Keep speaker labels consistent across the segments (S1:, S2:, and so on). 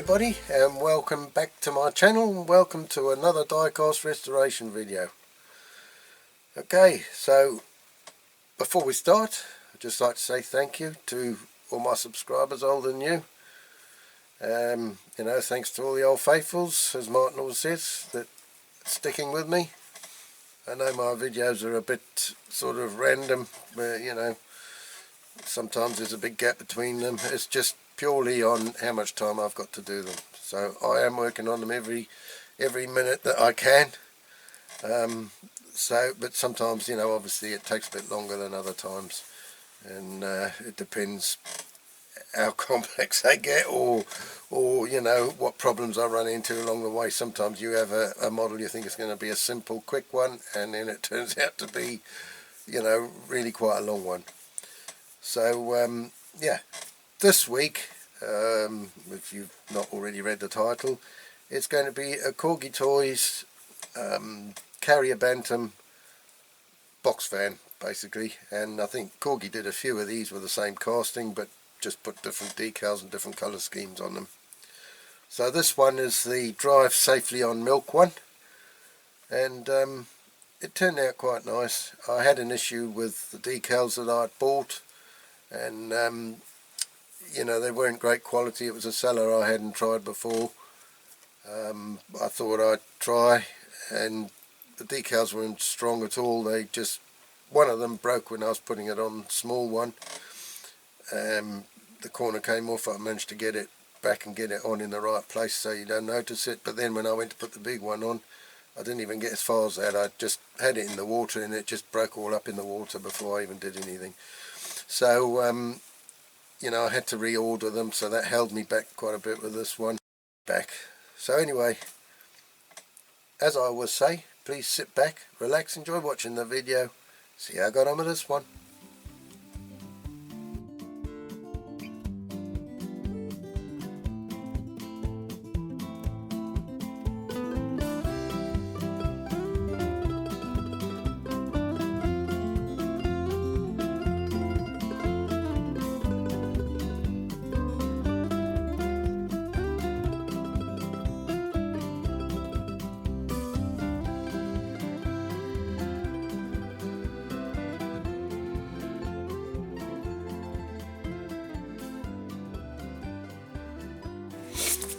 S1: everybody, and welcome back to my channel, and welcome to another diecast restoration video. Okay, so before we start, I'd just like to say thank you to all my subscribers, old and new. You know, thanks to all the old faithfuls, as Martin always says, that sticking with me. I know my videos are a bit sort of random, but you know, sometimes there's a big gap between them. It's just purely on how much time I've got to do them. So I am working on them every minute that I can. But sometimes, you know, obviously it takes a bit longer than other times, and it depends how complex they get, or you know, what problems I run into along the way. Sometimes you have a model you think is going to be a simple, quick one, and then it turns out to be, you know, really quite a long one. So yeah, this week, if you've not already read the title, it's going to be a Corgi Toys Karrier Bantam box fan, basically. And I think Corgi did a few of these with the same casting, but just put different decals and different colour schemes on them. So this one is the Drive Safely on Milk one, and it turned out quite nice. I had an issue with the decals that I'd bought, and you know, they weren't great quality. It was a seller I hadn't tried before. I thought I'd try, and the decals weren't strong at all. They just, one of them broke when I was putting it on, small one. The corner came off. I managed to get it back and get it on in the right place so you don't notice it, but then when I went to put the big one on, I didn't even get as far as that. I just had it in the water and it just broke all up in the water before I even did anything. So you know, I had to reorder them, so that held me back quite a bit with this one. So anyway, as I always say, please sit back, relax, enjoy watching the video. See how I got on with this one.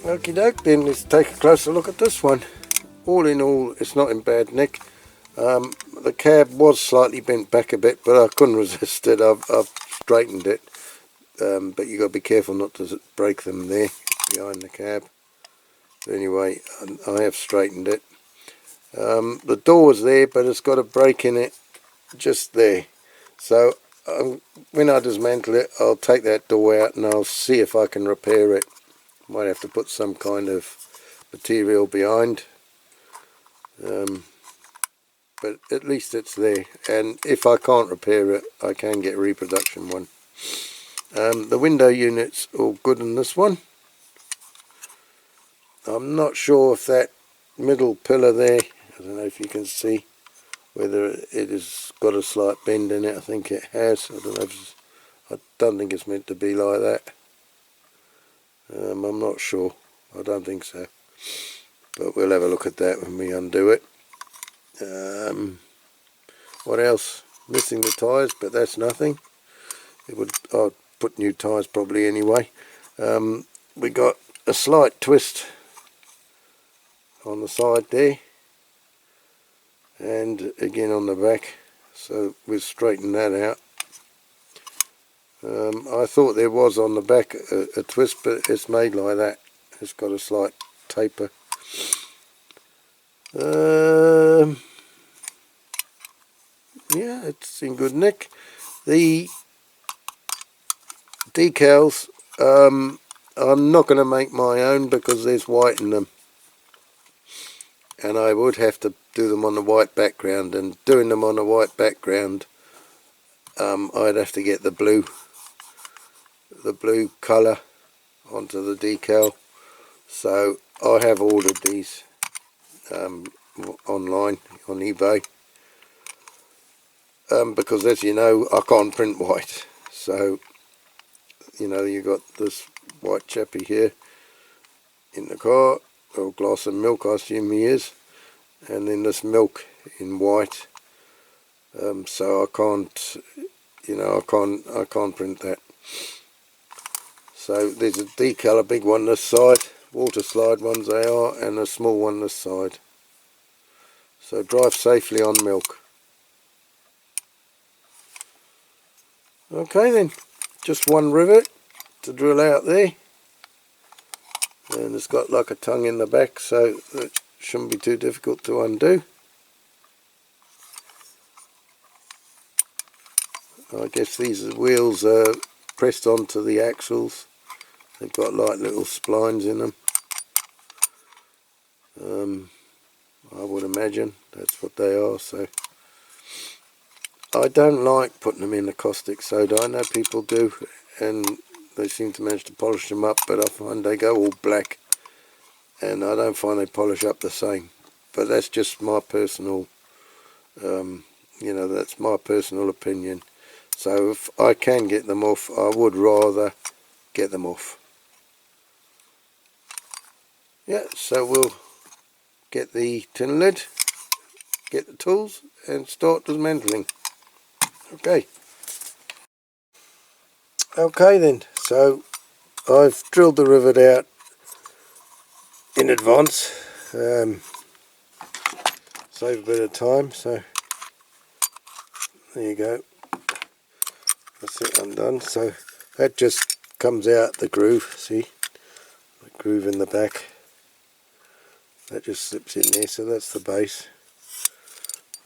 S1: Okie doke, then let's take a closer look at this one. All in all, it's not in bad nick. The cab was slightly bent back a bit, but I couldn't resist it. I've straightened it, but you got to be careful not to break them there behind the cab. But anyway, I have straightened it. The door's there, but it's got a break in it just there. So when I dismantle it, I'll take that door out and I'll see if I can repair it. Might have to put some kind of material behind, but at least it's there, and if I can't repair it, I can get a reproduction one. The window unit's all good in this one. I'm not sure if that middle pillar there, I don't know if you can see whether it has got a slight bend in it. I think it has. I don't think it's meant to be like that. I'm not sure. I don't think so, but we'll have a look at that when we undo it. What else? Missing the tyres, but that's nothing. I'll put new tyres probably anyway. We got a slight twist on the side there, and again on the back, so we'll straighten that out. I thought there was on the back a twist, but it's made like that. It's got a slight taper. Yeah, it's in good nick. The decals, I'm not going to make my own because there's white in them, and I would have to do them on the white background, and doing them on a white background, I'd have to get the blue colour onto the decal. So I have ordered these online on eBay, because as you know, I can't print white. So you know, you got this white chappy here, in the car, or a glass of milk I assume he is, and then this milk in white. So I can't, you know, I can't print that. So there's a decal, a big one this side, water slide ones they are, and a small one this side. So drive safely on milk. Okay then, just one rivet to drill out there, and it's got like a tongue in the back, so it shouldn't be too difficult to undo. I guess these wheels are pressed onto the axles. They've got like little splines in them. I would imagine that's what they are. So I don't like putting them in the caustic soda. I know people do, and they seem to manage to polish them up, but I find they go all black, and I don't find they polish up the same. But that's just my personal, you know, that's my personal opinion. So if I can get them off, I would rather get them off. Yeah, so we'll get the tin lid, get the tools, and start dismantling. Okay. Okay then, so I've drilled the rivet out in advance, save a bit of time, so there you go, that's it undone. So that just comes out the groove, see, the groove in the back, that just slips in there, so that's the base.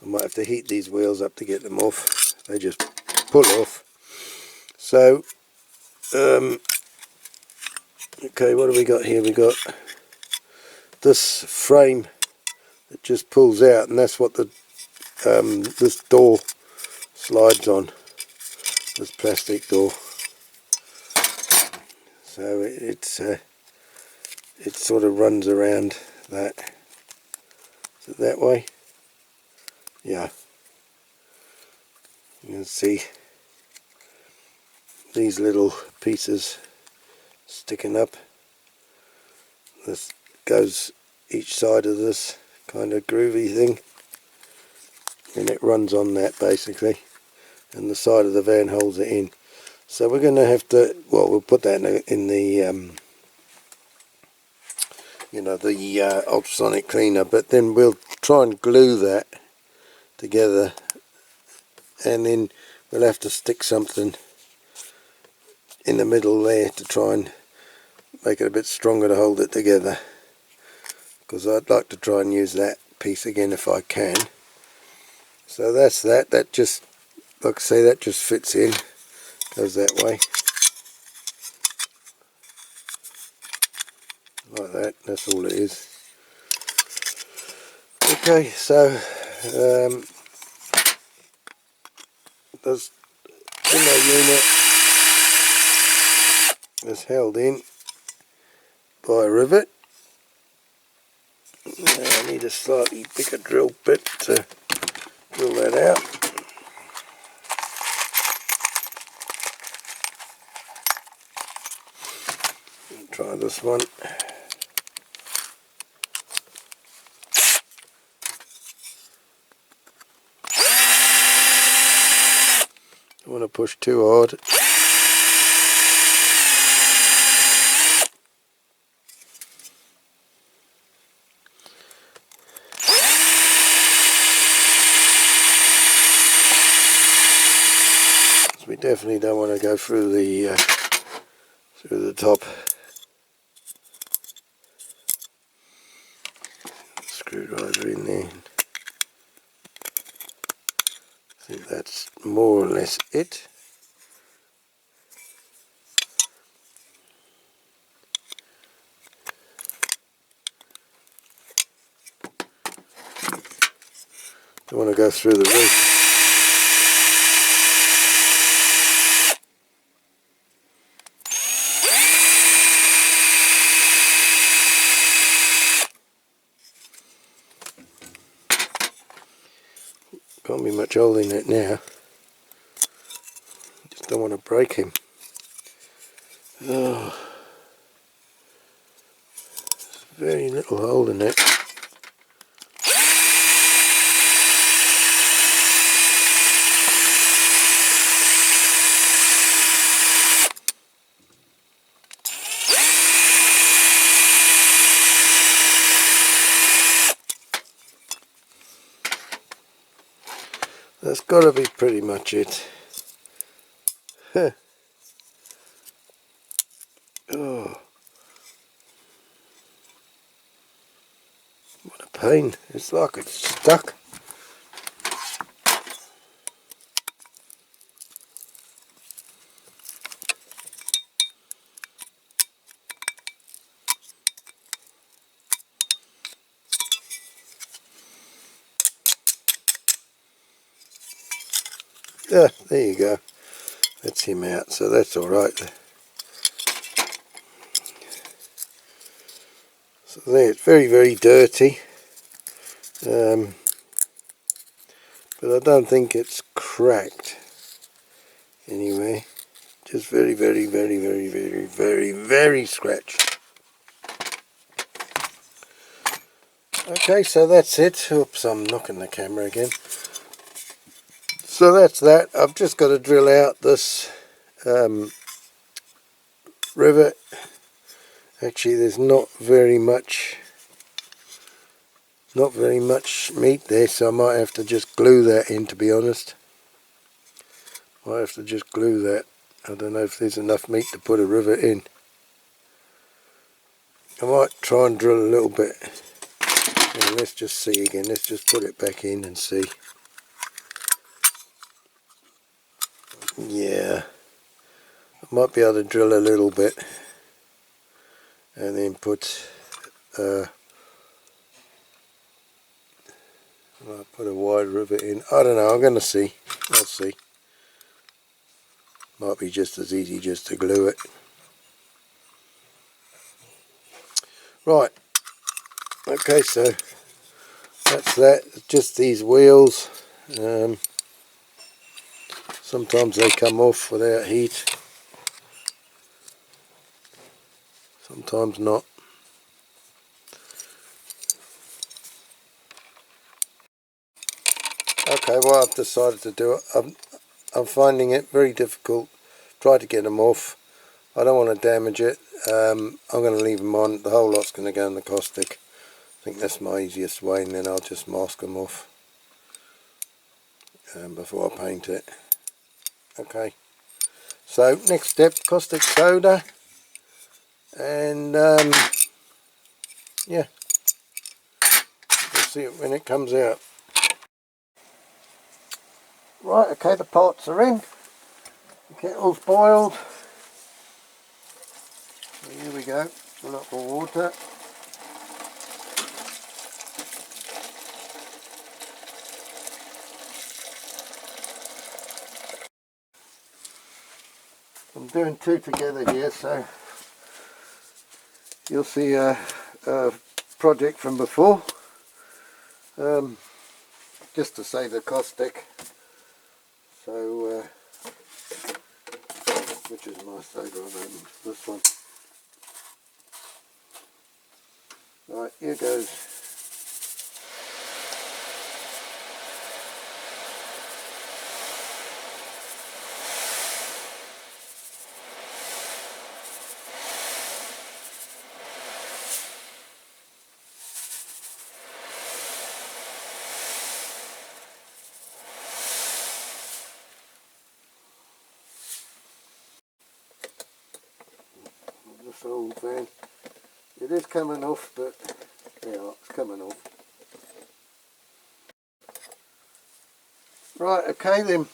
S1: I might have to heat these wheels up to get them off, they just pull off. So okay, what have we got here? We got this frame that just pulls out, and that's what the this door slides on, this plastic door. So it sort of runs around that. Is it that way? Yeah. You can see these little pieces sticking up. This goes each side of this kind of groovy thing, and it runs on that basically, and the side of the van holds it in. So we're going to have to, well, we'll put that in the you know, the ultrasonic cleaner, but then we'll try and glue that together, and then we'll have to stick something in the middle there to try and make it a bit stronger to hold it together, because I'd like to try and use that piece again if I can. So that's that. That just, like I say, that just fits in, goes that way, like that. That's all it is. Okay, so this inner unit is held in by a rivet. Now I need a slightly bigger drill bit to drill that out. Try this one. Don't want to push too hard. We definitely don't want to go through the top. Screwdriver in there. I think that's more or less it. Don't want to go through the roof. Can't be much hole in it now. Just don't want to break him. Oh. very little hole in it. That's got to be pretty much it. Oh, what a pain. It's like it's stuck. Yeah, there you go. That's him out, so that's alright. So there, it's very, very dirty. But I don't think it's cracked anyway. Just very, very, very, very, very, very, very scratched. Okay, so that's it. Oops, I'm knocking the camera again. So that's that. I've just got to drill out this rivet. Actually, there's not very much meat there, so I might have to just glue that in, to be honest. Might have to just glue that. I don't know if there's enough meat to put a rivet in. I might try and drill a little bit. Yeah, let's just see again. Let's just put it back in and see. Yeah, I might be able to drill a little bit and then put I'll put a wide rivet in. I don't know, I'm going to see. I'll see. Might be just as easy just to glue it. Right, okay, so that's that. Just these wheels. Sometimes they come off without heat. Sometimes not. Okay, well, I've decided to do it. I'm finding it very difficult. Try to get them off. I don't want to damage it. I'm going to leave them on. The whole lot's going to go in the caustic. I think that's my easiest way, and then I'll just mask them off before I paint it. Okay. So next step, caustic soda, and yeah, we'll see it when it comes out. Right, okay, the pots are in, the kettle's boiled, so here we go, a lot more water. I'm doing two together here, so you'll see a project from before, just to save the caustic. So, which is my soda? I've opened this one. Right, here goes. This old van. It is coming off, but yeah, it's coming off. Right, okay then.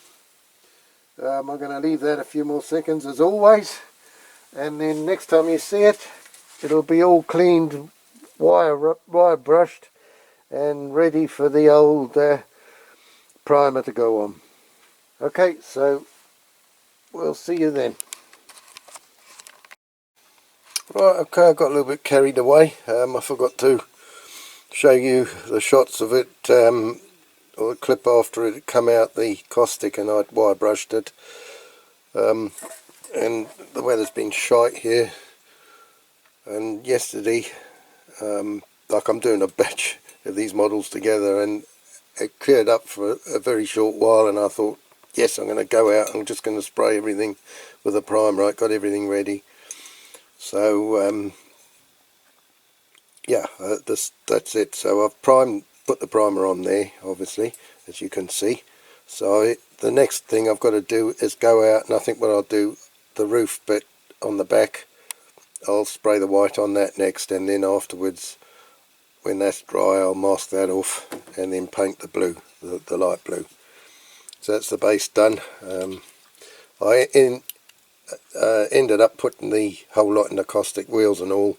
S1: I'm going to leave that a few more seconds as always, and then next time you see it, it'll be all cleaned, wire brushed, and ready for the old primer to go on. Okay, so we'll see you then. Right, okay, I got a little bit carried away. I forgot to show you the shots of it, or the clip after it had come out the caustic and I'd wire brushed it. And the weather's been shite here, and yesterday like I'm doing a batch of these models together, and it cleared up for a very short while, and I thought, yes, I'm going to go out, I'm just going to spray everything with a primer. I got everything ready. So yeah, that's it. So I've put the primer on there, obviously, as you can see. So the next thing I've got to do is go out, and I think what I'll do, the roof bit on the back, I'll spray the white on that next, and then afterwards, when that's dry, I'll mask that off and then paint the blue, the light blue. So that's the base done. I ended up putting the whole lot in the caustic wheels and all,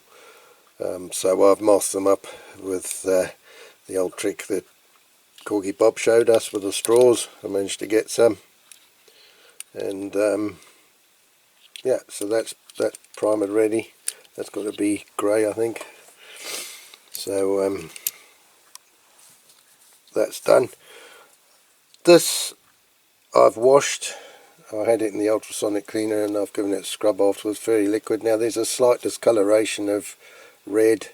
S1: so I've masked them up with the old trick that Corgi Bob showed us with the straws. I managed to get some, and yeah, so that's primered ready. That's got to be grey, I think. So that's done. This I've washed. I had it in the ultrasonic cleaner, and I've given it a scrub afterwards. Very liquid. Now there's a slight discoloration of red,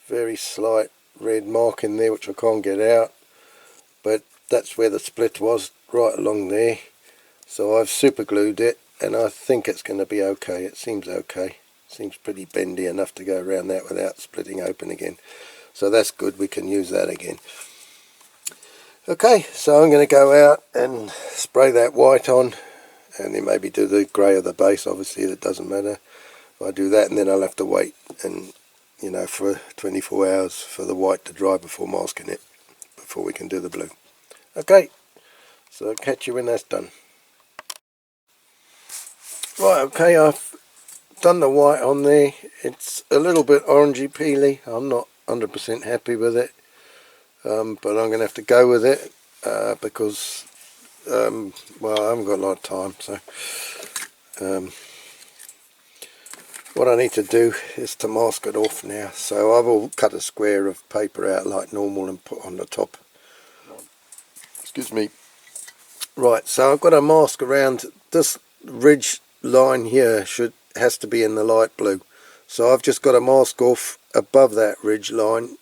S1: very slight red mark in there which I can't get out, but that's where the split was, right along there. So I've super glued it, and I think it's going to be okay. It seems okay. Seems pretty bendy enough to go around that without splitting open again. So that's good, we can use that again. Okay, so I'm going to go out and spray that white on, and then maybe do the grey of the base. Obviously that doesn't matter. I do that, and then I'll have to wait, and you know, for 24 hours for the white to dry before masking it, before we can do the blue. Okay, so I'll catch you when that's done. Right, okay, I've done the white on there. It's a little bit orangey peely. I'm not 100% happy with it, but I'm going to have to go with it because well, I haven't got a lot of time. So what I need to do is to mask it off now. So I will cut a square of paper out like normal and put on the top. Excuse me. Right, so I've got a mask around this ridge line here. Has to be in the light blue. So I've just got a mask off above that ridge line,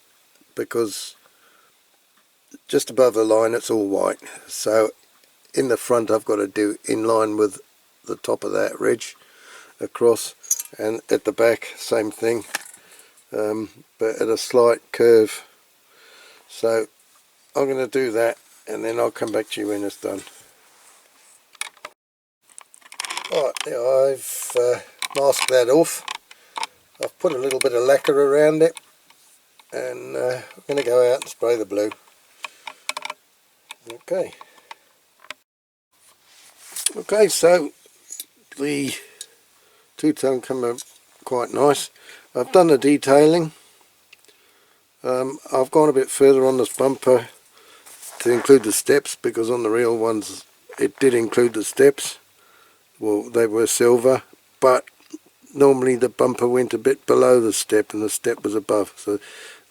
S1: because just above the line it's all white. So in the front I've got to do in line with the top of that ridge across, and at the back same thing, but at a slight curve. So I'm going to do that, and then I'll come back to you when it's done. Right, there, I've masked that off. I've put a little bit of lacquer around it, and I'm going to go out and spray the blue. Okay, so the two-tone come out quite nice. I've done the detailing. I've gone a bit further on this bumper to include the steps, because on the real ones it did include the steps. Well, they were silver, but normally the bumper went a bit below the step and the step was above, so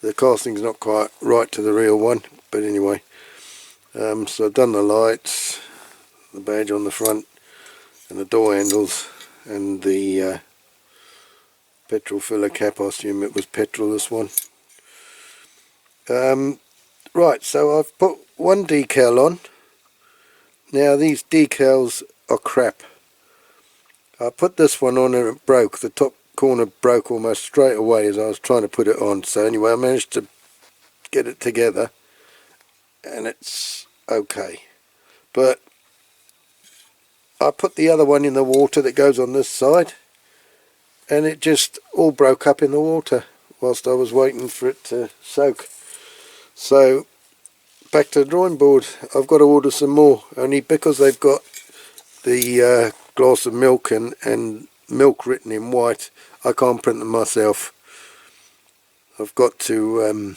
S1: the casting's not quite right to the real one. But anyway, so I've done the lights, the badge on the front, and the door handles, and the petrol filler cap. I assume it was petrol, this one. Right, so I've put one decal on. Now these decals are crap. I put this one on and it broke. The top corner broke almost straight away as I was trying to put it on. So anyway, I managed to get it together, and it's okay. But I put the other one in the water that goes on this side, and it just all broke up in the water whilst I was waiting for it to soak. So back to the drawing board. I've got to order some more, only because they've got the glass of milk and milk written in white. I can't print them myself. I've got to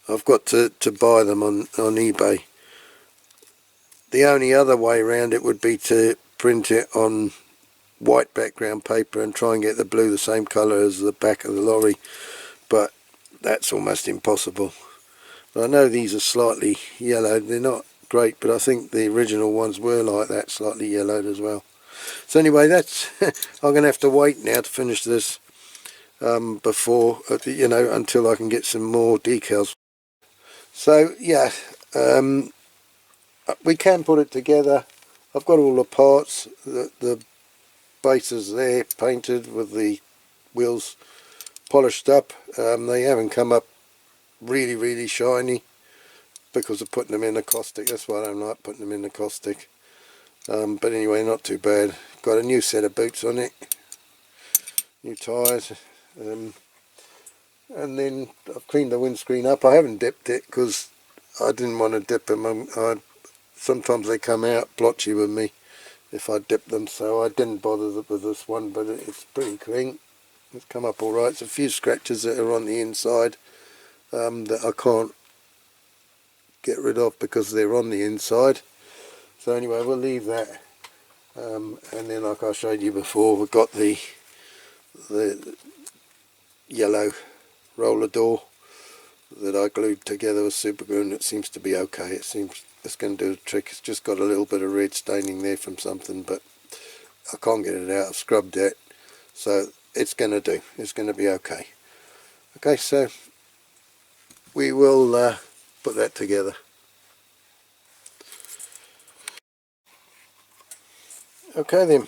S1: buy them on eBay. The only other way around it would be to print it on white background paper and try and get the blue the same colour as the back of the lorry, but that's almost impossible. I know these are slightly yellowed. They're not great, but I think the original ones were like that, slightly yellowed as well. So anyway, that's I'm going to have to wait now to finish this. before, you know, until I can get some more decals. So yeah, we can put it together. I've got all the parts, the bases there painted with the wheels polished up. They haven't come up really shiny because of putting them in the caustic. That's why I don't like putting them in the caustic. But anyway, not too bad. Got a new set of boots on it, new tyres, and then I've cleaned the windscreen up. I haven't dipped it because I didn't want to dip them. Sometimes they come out blotchy with me if I dip them, so I didn't bother with this one, but it's pretty clean. It's come up alright. It's a few scratches that are on the inside that I can't get rid of because they're on the inside. So anyway, we'll leave that. And then, like I showed you before, we've got the yellow roller door that I glued together with super glue, and it seems to be okay. It seems it's going to do the trick. It's just got a little bit of red staining there from something, but I can't get it out. I've scrubbed it, so it's going to do. It's going to be okay. Okay, so we will put that together. Okay then,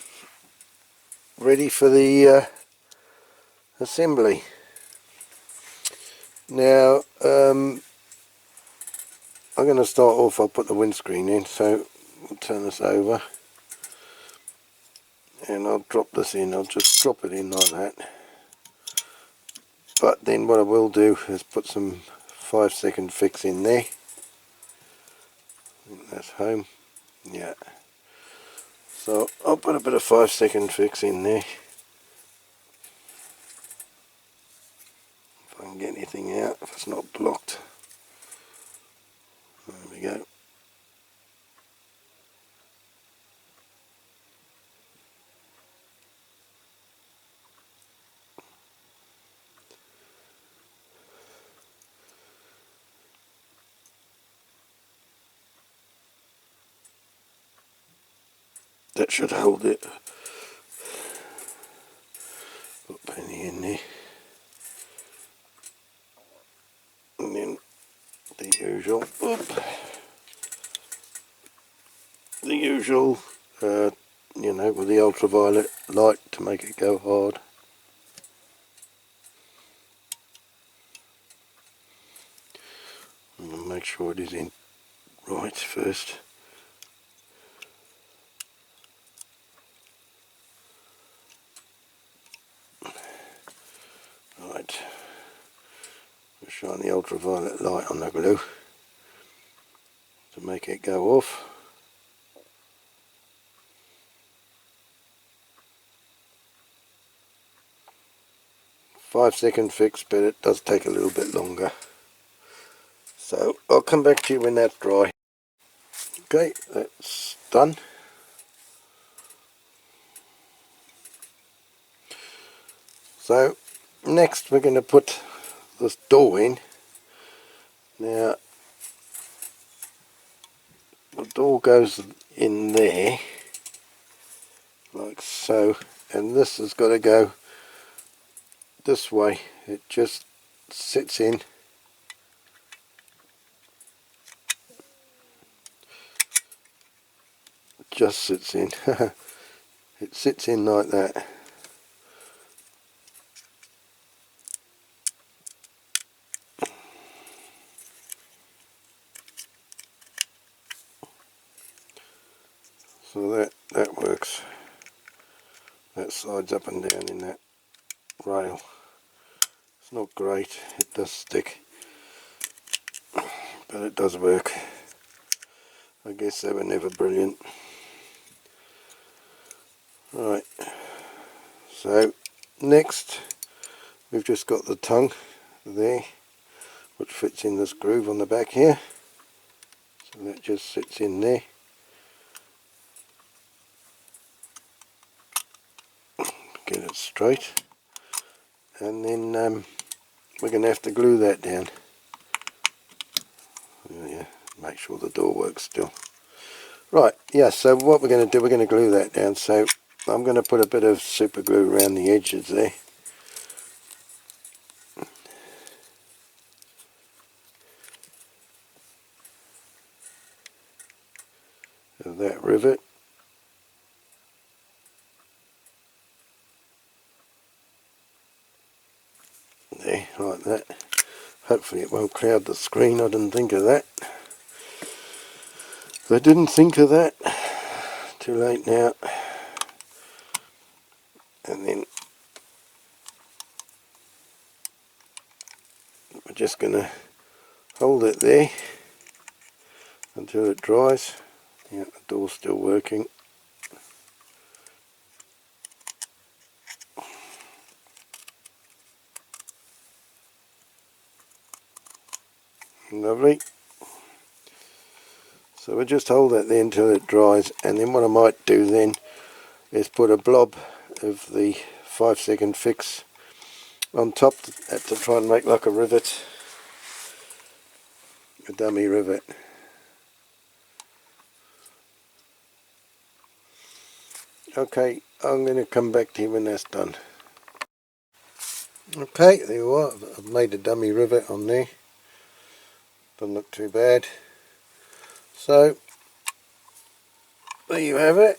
S1: ready for the assembly. Now I'm going to start off. I'll put the windscreen in, so we'll turn this over and I'll drop this in. I'll just drop it in like that, but then what I will do is put some 5-second fix in there. That's home, yeah. So I'll put a bit of 5-second fix in there. If I can get anything out, if it's not blocked. There we go. That should hold it. Put penny in there. And then the usual, you know, with the ultraviolet light to make it go hard. And make sure it is in right first. Right, we'll shine the ultraviolet light on the glue to make it go off. Five-second fix, but it does take a little bit longer. So I'll come back to you when that's dry. Okay, that's done. So next we're going to put this door in. Now the door goes in there like so, and this has got to go this way. It just sits in. Just sits in. It sits in like that. So that works. That slides up and down in that rail. It's not great, it does stick, but it does work. I guess they were never brilliant. Right, so next we've just got the tongue there, which fits in this groove on the back here. So that just sits in there. Get it straight, and then we're going to have to glue that down. Yeah, make sure the door works still. Right, yeah, so what we're going to do, we're going to glue that down. So I'm going to put a bit of super glue around the edges there. of that rivet. There, like that. Hopefully it won't cloud the screen. I didn't think of that. If I didn't think of that, too late now. And then we're just going to hold it there until it dries. Yeah, the door's still working. Lovely. So we'll just hold that there until it dries, and then what I might do then is put a blob of the 5-second fix on top to try and make like a rivet, a dummy rivet. Okay, I'm going to come back to you when that's done. Okay, there you are. I've made a dummy rivet on there. Doesn't look too bad. So there you have it.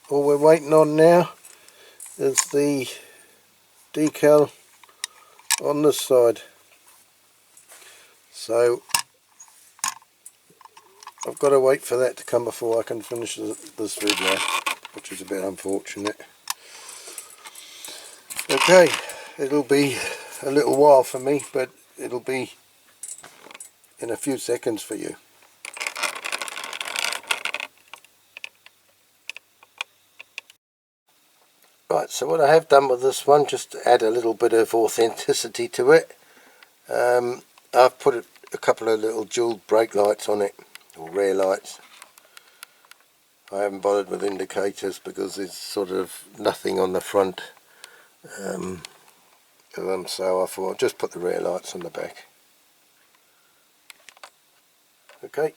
S1: All we're waiting on now is the decal on this side. So I've got to wait for that to come before I can finish this video, which is a bit unfortunate. Okay, it'll be a little while for me, but it'll be in a few seconds for you. Right, so what I have done with this one, just to add a little bit of authenticity to it, I've put a couple of little dual brake lights on it, or rear lights. I haven't bothered with indicators because there's sort of nothing on the front of them, so I thought I'd just put the rear lights on the back. Okay.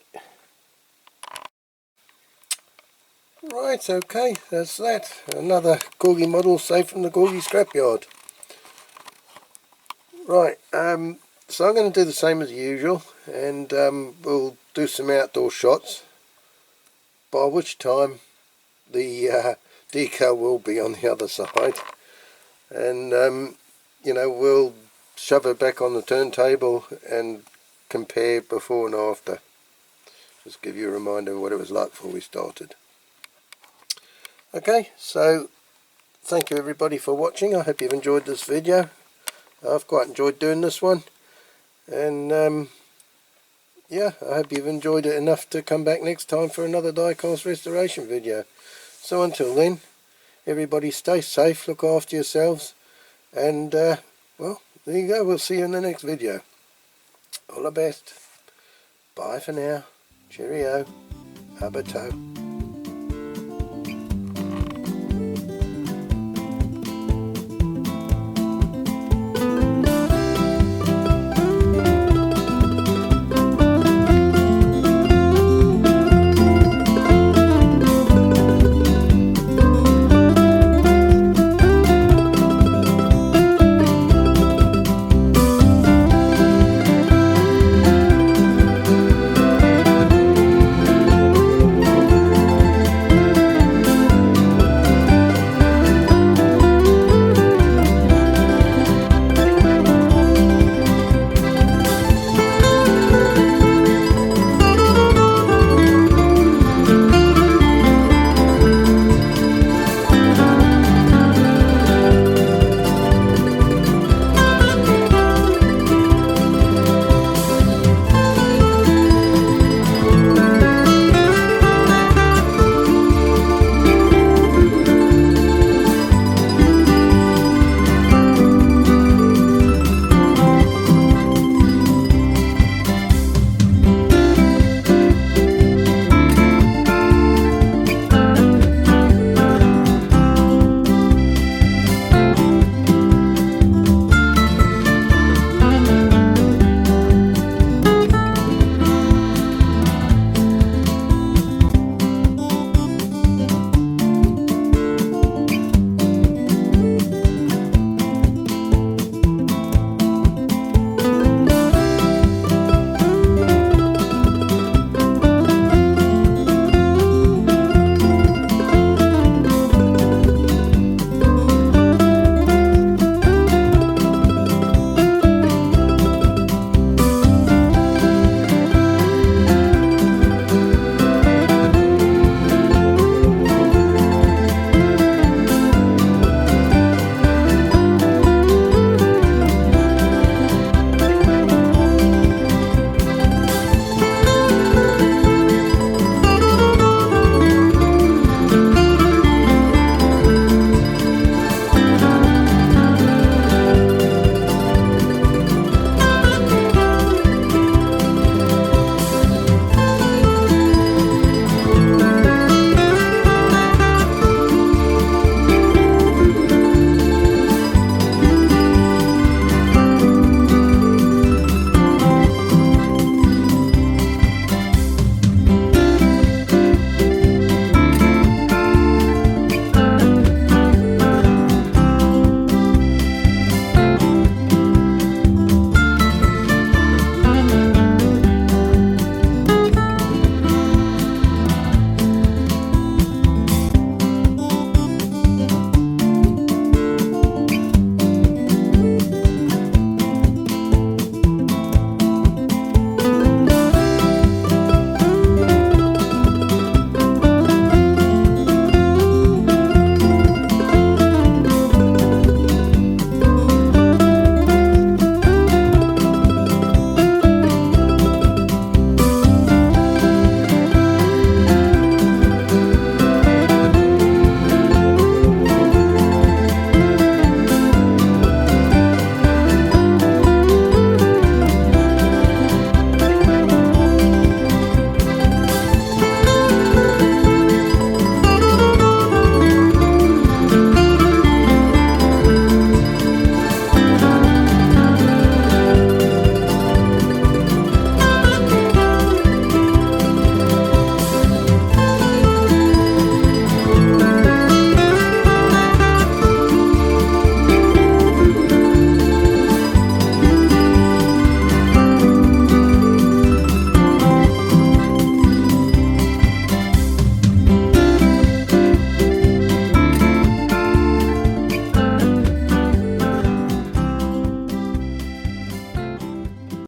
S1: Right, okay, that's that. Another Corgi model saved from the Corgi scrapyard. Right, so I'm going to do the same as usual, and we'll do some outdoor shots, by which time the decal will be on the other side, and you know, we'll shove it back on the turntable and compare before and after. Just give you a reminder of what it was like before we started. Okay, so thank you everybody for watching. I hope you've enjoyed this video. I've quite enjoyed doing this one, and yeah, I hope you've enjoyed it enough to come back next time for another diecast restoration video. So until then, everybody stay safe, look after yourselves, and well, there you go. We'll see you in the next video. All the best. Bye for now. Cheerio. Abato.